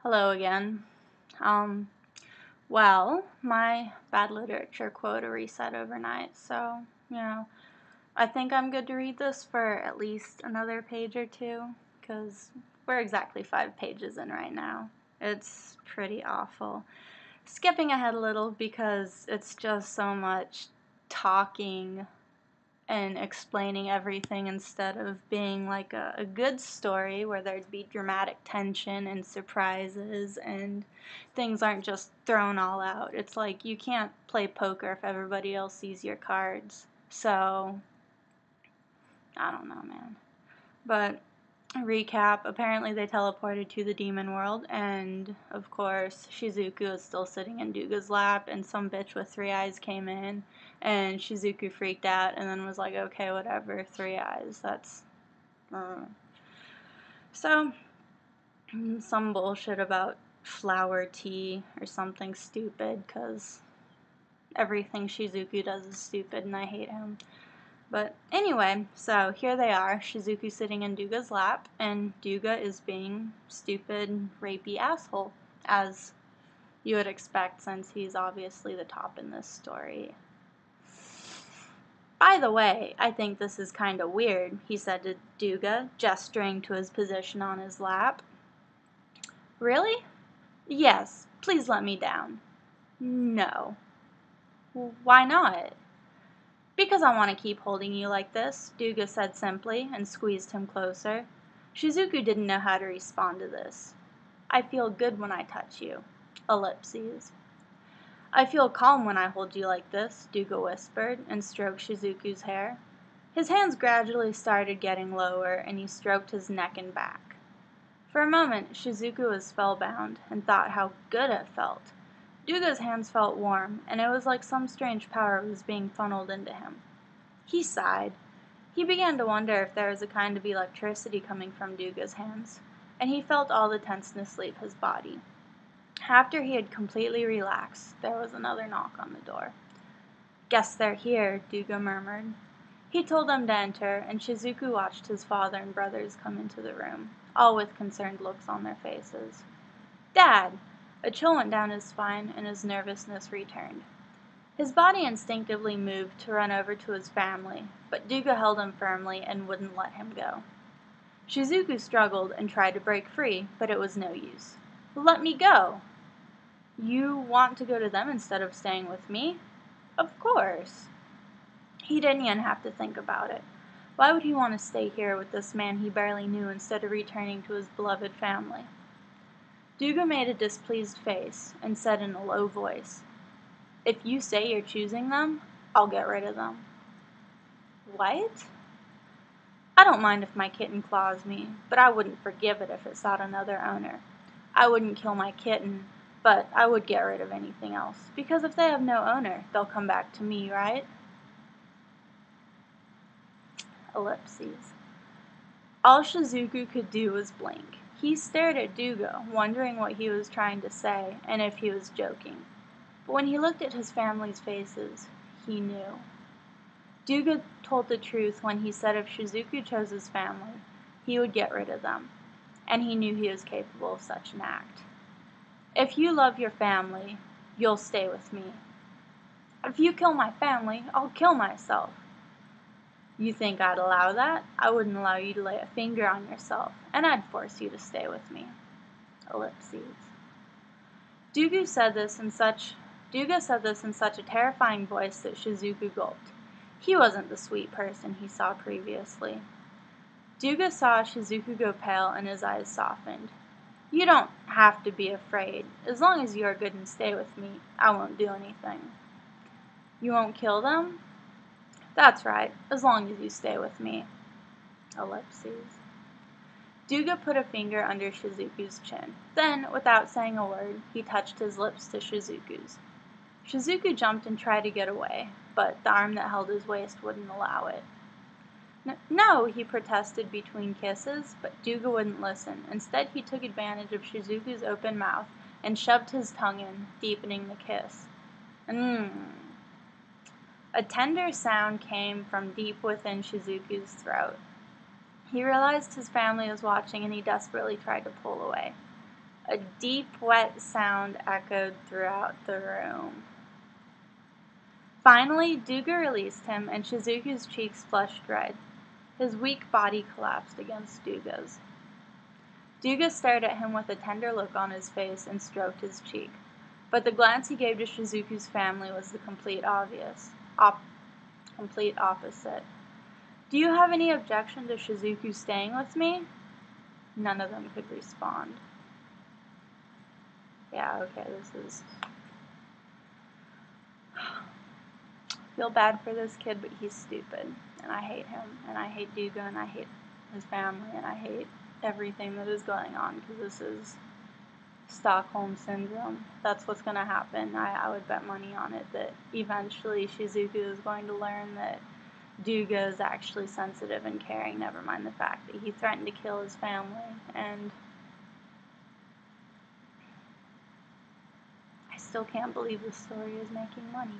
Hello again. Um, my bad literature quota reset overnight, so, I think I'm good to read this for at least another page or two, because we're exactly 5 pages in right now. It's pretty awful. Skipping ahead a little because it's just so much talking and explaining everything instead of being like a good story where there'd be dramatic tension and surprises and things aren't just thrown all out. It's like you can't play poker if everybody else sees your cards. So, I don't know, man. But recap, apparently they teleported to the demon world, and of course Shizuku is still sitting in Duga's lap, and some bitch with 3 eyes came in, and Shizuku freaked out and then was like, okay, whatever, 3 eyes, that's so some bullshit about flower tea or something stupid, because everything Shizuku does is stupid and I hate him. But anyway, so here they are, Shizuku sitting in Duga's lap, and Duga is being stupid, rapey asshole, as you would expect since he's obviously the top in this story. By the way, I think this is kinda weird, he said to Duga, gesturing to his position on his lap. Really? Yes, please let me down. No. Why not? Because I want to keep holding you like this, Duga said simply, and squeezed him closer. Shizuku didn't know how to respond to this. I feel good when I touch you. Ellipses. I feel calm when I hold you like this, Duga whispered, and stroked Shizuku's hair. His hands gradually started getting lower, and he stroked his neck and back. For a moment, Shizuku was spellbound, and thought how good it felt. Duga's hands felt warm, and it was like some strange power was being funneled into him. He sighed. He began to wonder if there was a kind of electricity coming from Duga's hands, and he felt all the tenseness leave his body. After he had completely relaxed, there was another knock on the door. Guess they're here, Duga murmured. He told them to enter, and Shizuku watched his father and brothers come into the room, all with concerned looks on their faces. Dad! A chill went down his spine, and his nervousness returned. His body instinctively moved to run over to his family, but Duga held him firmly and wouldn't let him go. Shizuku struggled and tried to break free, but it was no use. Let me go! You want to go to them instead of staying with me? Of course. He didn't even have to think about it. Why would he want to stay here with this man he barely knew instead of returning to his beloved family? Duga made a displeased face and said in a low voice, If you say you're choosing them, I'll get rid of them. What? I don't mind if my kitten claws me, but I wouldn't forgive it if it sought another owner. I wouldn't kill my kitten, but I would get rid of anything else, because if they have no owner, they'll come back to me, right? Ellipses. All Shizuku could do was blink. He stared at Duga, wondering what he was trying to say, and if he was joking. But when he looked at his family's faces, he knew. Duga told the truth when he said if Shizuku chose his family, he would get rid of them, and he knew he was capable of such an act. If you love your family, you'll stay with me. If you kill my family, I'll kill myself. You think I'd allow that? I wouldn't allow you to lay a finger on yourself, and I'd force you to stay with me. Ellipses. Duga said this in such a terrifying voice that Shizuku gulped. He wasn't the sweet person he saw previously. Duga saw Shizuku go pale and his eyes softened. You don't have to be afraid. As long as you are good and stay with me, I won't do anything. You won't kill them? That's right, as long as you stay with me. Ellipses. Duga put a finger under Shizuku's chin. Then, without saying a word, he touched his lips to Shizuku's. Shizuku jumped and tried to get away, but the arm that held his waist wouldn't allow it. No, he protested between kisses, but Duga wouldn't listen. Instead, he took advantage of Shizuku's open mouth and shoved his tongue in, deepening the kiss. A tender sound came from deep within Shizuku's throat. He realized his family was watching and he desperately tried to pull away. A deep, wet sound echoed throughout the room. Finally, Duga released him, and Shizuku's cheeks flushed red. His weak body collapsed against Duga's. Duga stared at him with a tender look on his face and stroked his cheek. But the glance he gave to Shizuku's family was the complete opposite. Do you have any objection to Shizuku staying with me? None of them could respond. Yeah, okay, this is... Feel bad for this kid, but he's stupid. And I hate him. And I hate Duga, and I hate his family, and I hate everything that is going on, because this is Stockholm Syndrome. That's what's going to happen. I would bet money on it that eventually Shizuku is going to learn that Duga is actually sensitive and caring, never mind the fact that he threatened to kill his family. And I still can't believe this story is making money.